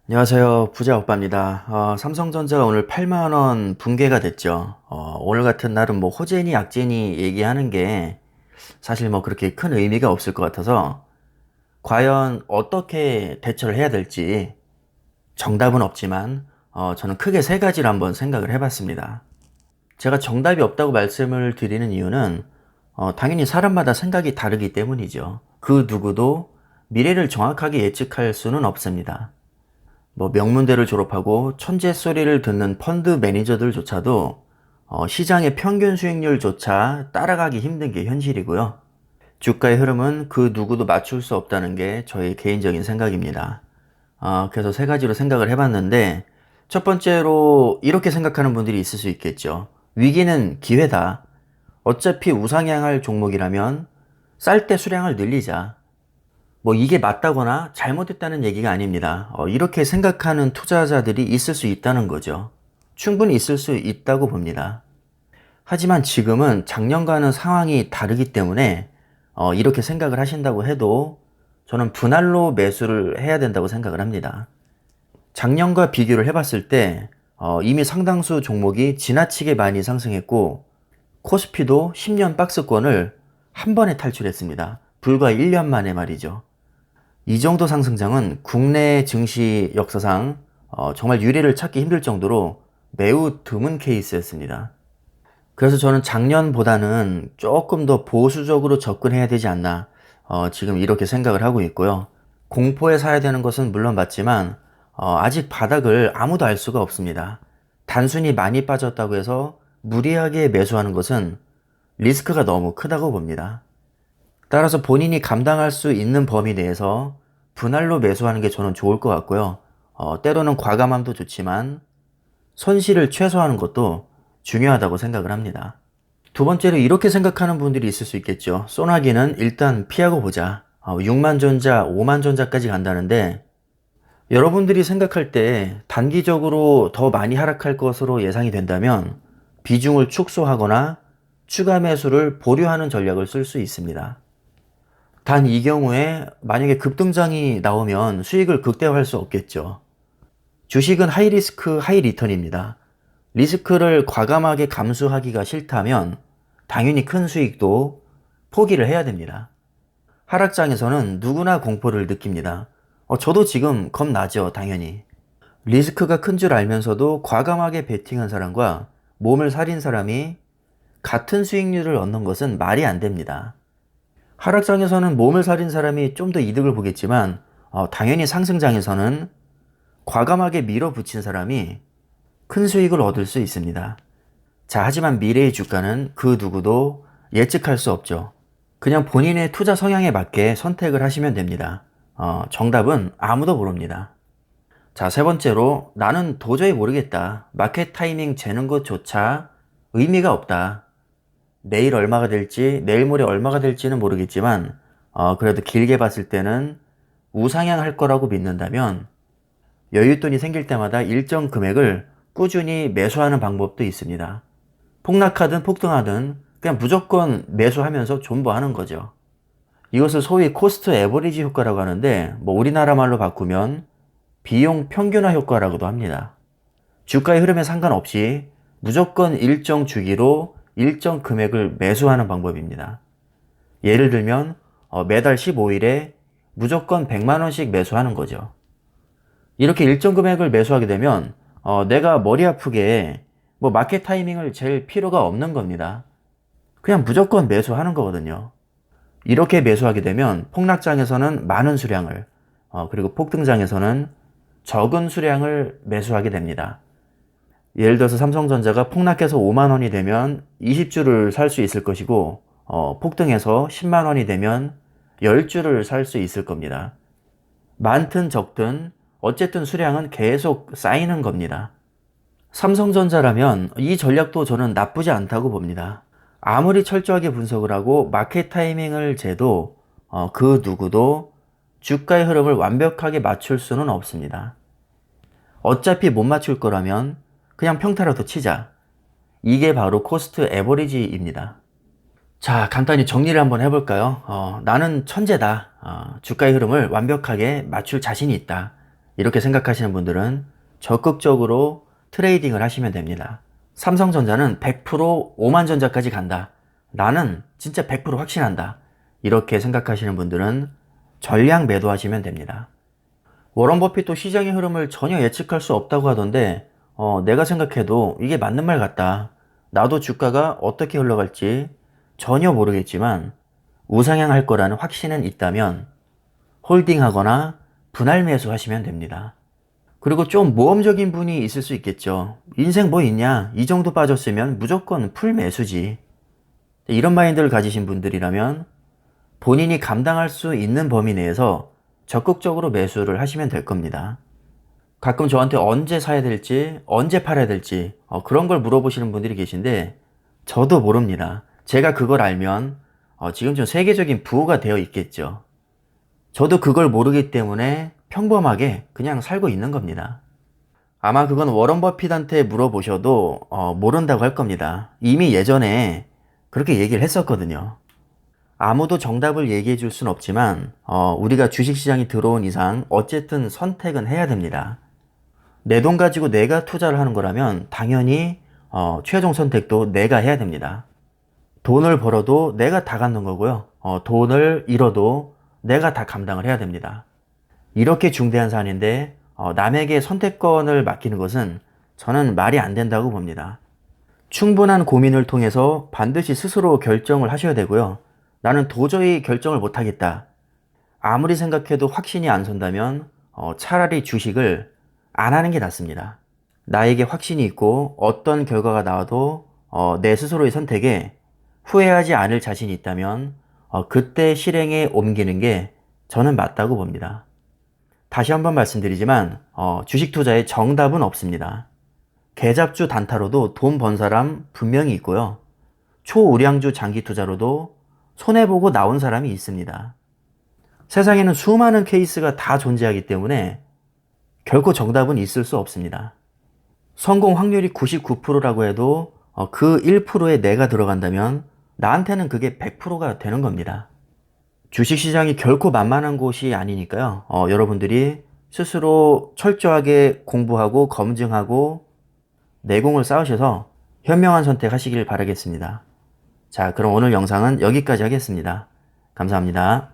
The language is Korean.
안녕하세요. 부자 오빠입니다. 삼성전자가 오늘 8만 원 붕괴가 됐죠. 오늘 같은 날은 뭐 호재니 약재니 얘기하는 게 사실 뭐 그렇게 큰 의미가 없을 것 같아서 과연 어떻게 대처를 해야 될지 정답은 없지만 저는 크게 세 가지를 한번 생각을 해봤습니다. 제가 정답이 없다고 말씀을 드리는 이유는 당연히 사람마다 생각이 다르기 때문이죠. 그 누구도 미래를 정확하게 예측할 수는 없습니다. 뭐 명문대를 졸업하고 천재 소리를 듣는 펀드 매니저들조차도 시장의 평균 수익률조차 따라가기 힘든 게 현실이고요. 주가의 흐름은 그 누구도 맞출 수 없다는 게 저의 개인적인 생각입니다. 그래서 세 가지로 생각을 해봤는데 첫 번째로 이렇게 생각하는 분들이 있을 수 있겠죠. 위기는 기회다. 어차피 우상향할 종목이라면 쌀 때 수량을 늘리자. 뭐 이게 맞다거나 잘못했다는 얘기가 아닙니다. 이렇게 생각하는 투자자들이 있을 수 있다는 거죠. 충분히 있을 수 있다고 봅니다. 하지만 지금은 작년과는 상황이 다르기 때문에 이렇게 생각을 하신다고 해도 저는 분할로 매수를 해야 된다고 생각을 합니다. 작년과 비교를 해봤을 때 이미 상당수 종목이 지나치게 많이 상승했고 코스피도 10년 박스권을 한 번에 탈출했습니다. 불과 1년 만에 말이죠. 이 정도 상승장은 국내 증시 역사상 정말 유례를 찾기 힘들 정도로 매우 드문 케이스였습니다. 그래서 저는 작년보다는 조금 더 보수적으로 접근해야 되지 않나 지금 이렇게 생각을 하고 있고요. 공포에 사야 되는 것은 물론 맞지만 아직 바닥을 아무도 알 수가 없습니다. 단순히 많이 빠졌다고 해서 무리하게 매수하는 것은 리스크가 너무 크다고 봅니다. 따라서 본인이 감당할 수 있는 범위 내에서 분할로 매수하는 게 저는 좋을 것 같고요. 때로는 과감함도 좋지만 손실을 최소화하는 것도 중요하다고 생각을 합니다. 두 번째로 이렇게 생각하는 분들이 있을 수 있겠죠. 소나기는 일단 피하고 보자. 6만 전자, 5만 전자까지 간다는데 여러분들이 생각할 때 단기적으로 더 많이 하락할 것으로 예상이 된다면 비중을 축소하거나 추가 매수를 보류하는 전략을 쓸 수 있습니다. 단 이 경우에 만약에 급등장이 나오면 수익을 극대화할 수 없겠죠. 주식은 하이 리스크, 하이 리턴입니다. 리스크를 과감하게 감수하기가 싫다면 당연히 큰 수익도 포기를 해야 됩니다. 하락장에서는 누구나 공포를 느낍니다. 저도 지금 겁나죠, 당연히. 리스크가 큰 줄 알면서도 과감하게 베팅한 사람과 몸을 사린 사람이 같은 수익률을 얻는 것은 말이 안 됩니다. 하락장에서는 몸을 사린 사람이 좀 더 이득을 보겠지만 당연히 상승장에서는 과감하게 밀어붙인 사람이 큰 수익을 얻을 수 있습니다. 자, 하지만 미래의 주가는 그 누구도 예측할 수 없죠. 그냥 본인의 투자 성향에 맞게 선택을 하시면 됩니다. 정답은 아무도 모릅니다. 자, 세 번째로 나는 도저히 모르겠다. 마켓 타이밍 재는 것조차 의미가 없다. 내일 얼마가 될지, 내일 모레 얼마가 될지는 모르겠지만 그래도 길게 봤을 때는 우상향할 거라고 믿는다면 여윳돈이 생길 때마다 일정 금액을 꾸준히 매수하는 방법도 있습니다. 폭락하든 폭등하든 그냥 무조건 매수하면서 존버하는 거죠. 이것을 소위 코스트 에버리지 효과라고 하는데 뭐 우리나라 말로 바꾸면 비용 평균화 효과라고도 합니다. 주가의 흐름에 상관없이 무조건 일정 주기로 일정 금액을 매수하는 방법입니다. 예를 들면 매달 15일에 무조건 100만원씩 매수하는 거죠. 이렇게 일정 금액을 매수하게 되면 내가 머리 아프게 뭐 마켓 타이밍을 잴 필요가 없는 겁니다. 그냥 무조건 매수하는 거거든요. 이렇게 매수하게 되면 폭락장에서는 많은 수량을 그리고 폭등장에서는 적은 수량을 매수하게 됩니다. 예를 들어서 삼성전자가 폭락해서 5만 원이 되면 20주를 살 수 있을 것이고 폭등해서 10만 원이 되면 10주를 살 수 있을 겁니다. 많든 적든 어쨌든 수량은 계속 쌓이는 겁니다. 삼성전자라면 이 전략도 저는 나쁘지 않다고 봅니다. 아무리 철저하게 분석을 하고 마켓 타이밍을 재도 그 누구도 주가의 흐름을 완벽하게 맞출 수는 없습니다. 어차피 못 맞출 거라면 그냥 평타라도 치자. 이게 바로 코스트 에버리지입니다. 자, 간단히 정리를 한번 해볼까요? 나는 천재다. 주가의 흐름을 완벽하게 맞출 자신이 있다. 이렇게 생각하시는 분들은 적극적으로 트레이딩을 하시면 됩니다. 삼성전자는 100% 오만전자까지 간다. 나는 진짜 100% 확신한다. 이렇게 생각하시는 분들은 전량 매도하시면 됩니다. 워런 버핏도 시장의 흐름을 전혀 예측할 수 없다고 하던데 내가 생각해도 이게 맞는 말 같다. 나도 주가가 어떻게 흘러갈지 전혀 모르겠지만 우상향할 거라는 확신은 있다면 홀딩하거나 분할 매수하시면 됩니다. 그리고 좀 모험적인 분이 있을 수 있겠죠. 인생 뭐 있냐? 이 정도 빠졌으면 무조건 풀 매수지. 이런 마인드를 가지신 분들이라면 본인이 감당할 수 있는 범위 내에서 적극적으로 매수를 하시면 될 겁니다. 가끔 저한테 언제 사야 될지, 언제 팔아야 될지 그런 걸 물어보시는 분들이 계신데 저도 모릅니다. 제가 그걸 알면 지금 좀 세계적인 부호가 되어 있겠죠. 저도 그걸 모르기 때문에 평범하게 그냥 살고 있는 겁니다. 아마 그건 워런 버핏한테 물어보셔도 모른다고 할 겁니다. 이미 예전에 그렇게 얘기를 했었거든요. 아무도 정답을 얘기해 줄 순 없지만 우리가 주식시장이 들어온 이상 어쨌든 선택은 해야 됩니다. 내 돈 가지고 내가 투자를 하는 거라면 당연히 최종 선택도 내가 해야 됩니다. 돈을 벌어도 내가 다 갖는 거고요. 돈을 잃어도 내가 다 감당을 해야 됩니다. 이렇게 중대한 사안인데 남에게 선택권을 맡기는 것은 저는 말이 안 된다고 봅니다. 충분한 고민을 통해서 반드시 스스로 결정을 하셔야 되고요. 나는 도저히 결정을 못하겠다. 아무리 생각해도 확신이 안 선다면 차라리 주식을 안 하는 게 낫습니다. 나에게 확신이 있고 어떤 결과가 나와도 내 스스로의 선택에 후회하지 않을 자신이 있다면 그때 실행에 옮기는 게 저는 맞다고 봅니다. 다시 한번 말씀드리지만 주식 투자에 정답은 없습니다. 개잡주 단타로도 돈 번 사람 분명히 있고요. 초우량주 장기 투자로도 손해보고 나온 사람이 있습니다. 세상에는 수많은 케이스가 다 존재하기 때문에 결코 정답은 있을 수 없습니다. 성공 확률이 99%라고 해도 그 1%에 내가 들어간다면 나한테는 그게 100%가 되는 겁니다. 주식시장이 결코 만만한 곳이 아니니까요. 여러분들이 스스로 철저하게 공부하고 검증하고 내공을 쌓으셔서 현명한 선택하시길 바라겠습니다. 자, 그럼 오늘 영상은 여기까지 하겠습니다. 감사합니다.